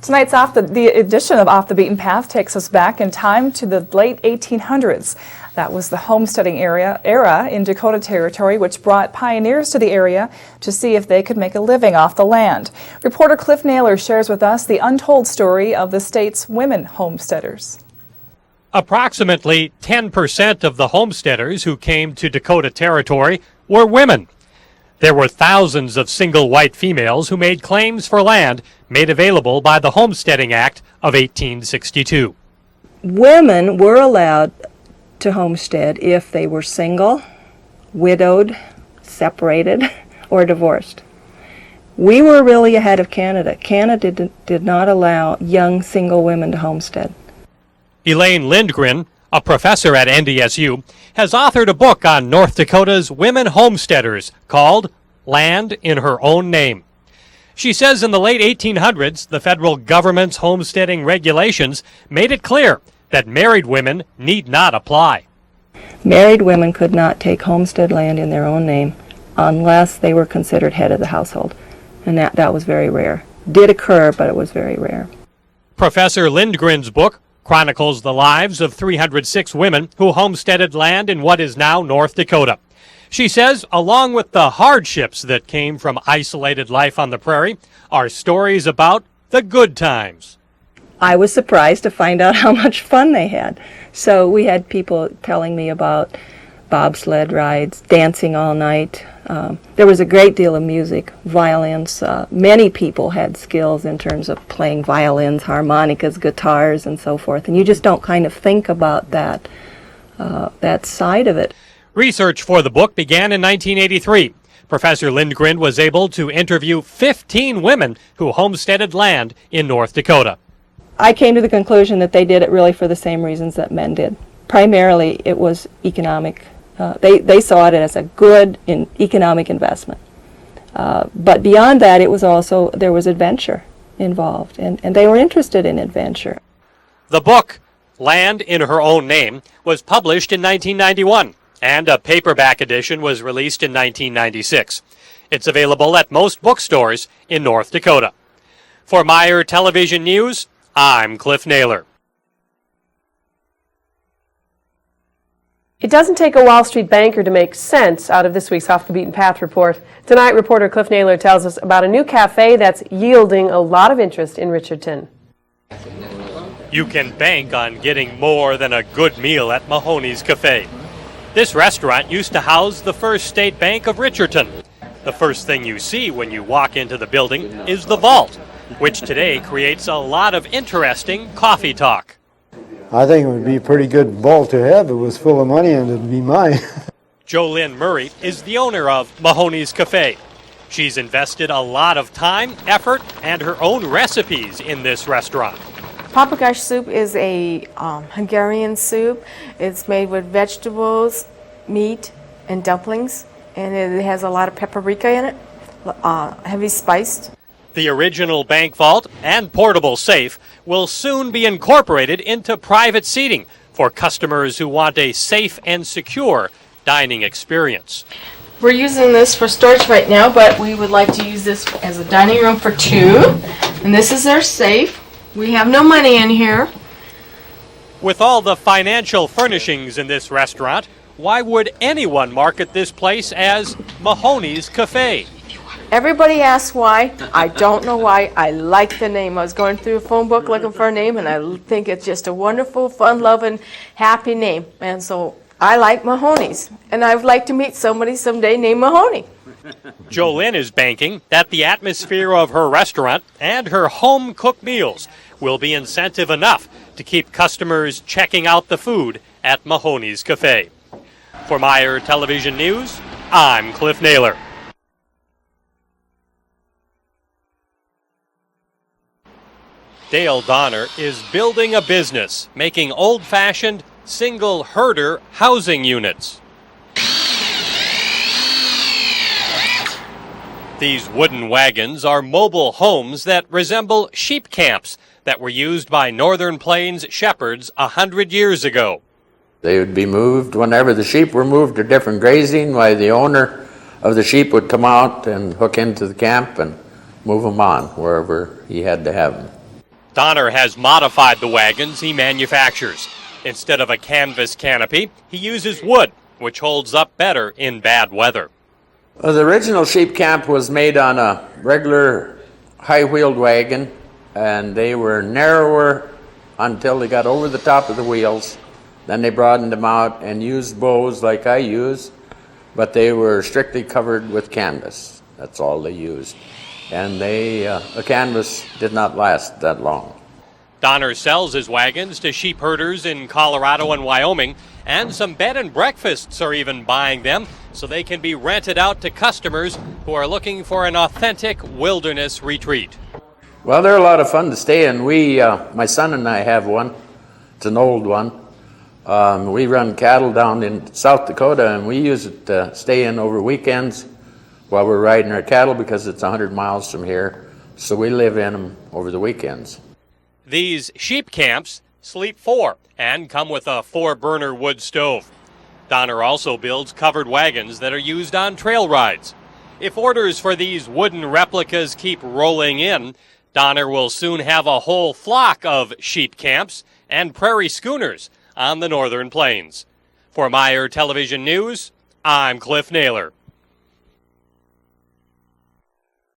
Tonight's the edition of Off the Beaten Path takes us back in time to the late 1800s. That was the homesteading era in Dakota Territory, which brought pioneers to the area to see if they could make a living off the land. Reporter Cliff Naylor shares with us the untold story of the state's women homesteaders. Approximately 10% of the homesteaders who came to Dakota Territory were women. There were thousands of single white females who made claims for land made available by the Homesteading Act of 1862. Women were allowed to homestead if they were single, widowed, separated, or divorced. We were really ahead of Canada. Canada did not allow young single women to homestead. Elaine Lindgren, a professor at NDSU, has authored a book on North Dakota's women homesteaders called Land in Her Own Name. She says in the late 1800s, the federal government's homesteading regulations made it clear that married women need not apply. Married women could not take homestead land in their own name unless they were considered head of the household, and that was very rare. Did occur, but it was very rare. Professor Lindgren's book chronicles the lives of 306 women who homesteaded land in what is now North Dakota. She says, along with the hardships that came from isolated life on the prairie, are stories about the good times. I was surprised to find out how much fun they had. So we had people telling me about bobsled rides, dancing all night. There was a great deal of music, violins. Many people had skills in terms of playing violins, harmonicas, guitars, and so forth. And you just don't kind of think about that side of it. Research for the book began in 1983. Professor Lindgren was able to interview 15 women who homesteaded land in North Dakota. I came to the conclusion that they did it really for the same reasons that men did. Primarily, it was economic. They saw it as a good economic investment. But beyond that, it was also, there was adventure involved, and they were interested in adventure. The book, Land in Her Own Name, was published in 1991, and a paperback edition was released in 1996. It's available at most bookstores in North Dakota. For Meyer Television News, I'm Cliff Naylor. It doesn't take a Wall Street banker to make sense out of this week's Off the Beaten Path report. Tonight, reporter Cliff Naylor tells us about a new cafe that's yielding a lot of interest in Richardton. You can bank on getting more than a good meal at Mahoney's Cafe. This restaurant used to house the First State Bank of Richardton. The first thing you see when you walk into the building is the vault, which today creates a lot of interesting coffee talk. I think it would be a pretty good vault to have. It was full of money and it'd be mine. Jolynn Murray is the owner of Mahoney's Cafe. She's invested a lot of time, effort, and her own recipes in this restaurant. Paprikash soup is a Hungarian soup. It's made with vegetables, meat, and dumplings, and it has a lot of paprika in it, heavy spiced. The original bank vault and portable safe will soon be incorporated into private seating for customers who want a safe and secure dining experience. We're using this for storage right now, but we would like to use this as a dining room for two. And this is our safe. We have no money in here. With all the financial furnishings in this restaurant, why would anyone market this place as Mahoney's Cafe? Everybody asks why. I don't know why. I like the name. I was going through a phone book looking for a name, and I think it's just a wonderful, fun-loving, happy name. And so I like Mahoney's, and I'd like to meet somebody someday named Mahoney. Jolynn is banking that the atmosphere of her restaurant and her home-cooked meals will be incentive enough to keep customers checking out the food at Mahoney's Cafe. For Meyer Television News, I'm Cliff Naylor. Dale Donner is building a business making old-fashioned single herder housing units. These wooden wagons are mobile homes that resemble sheep camps that were used by Northern Plains shepherds 100 years ago. They would be moved whenever the sheep were moved to different grazing, while the owner of the sheep would come out and hook into the camp and move them on wherever he had to have them. Donner has modified the wagons he manufactures. Instead of a canvas canopy, he uses wood, which holds up better in bad weather. Well, the original sheep camp was made on a regular high-wheeled wagon, and they were narrower until they got over the top of the wheels. Then they broadened them out and used bows like I use, but they were strictly covered with canvas. That's all they used. And the canvas did not last that long. Donner sells his wagons to sheep herders in Colorado and Wyoming, and some bed and breakfasts are even buying them so they can be rented out to customers who are looking for an authentic wilderness retreat. Well, they're a lot of fun to stay in. My son and I have one. It's an old one. We run cattle down in South Dakota, and we use it to stay in over weekends while we're riding our cattle because it's 100 miles from here. So we live in them over the weekends. These sheep camps sleep 4 and come with a 4-burner wood stove. Donner also builds covered wagons that are used on trail rides. If orders for these wooden replicas keep rolling in, Donner will soon have a whole flock of sheep camps and prairie schooners on the northern plains. For Meijer Television News, I'm Cliff Naylor.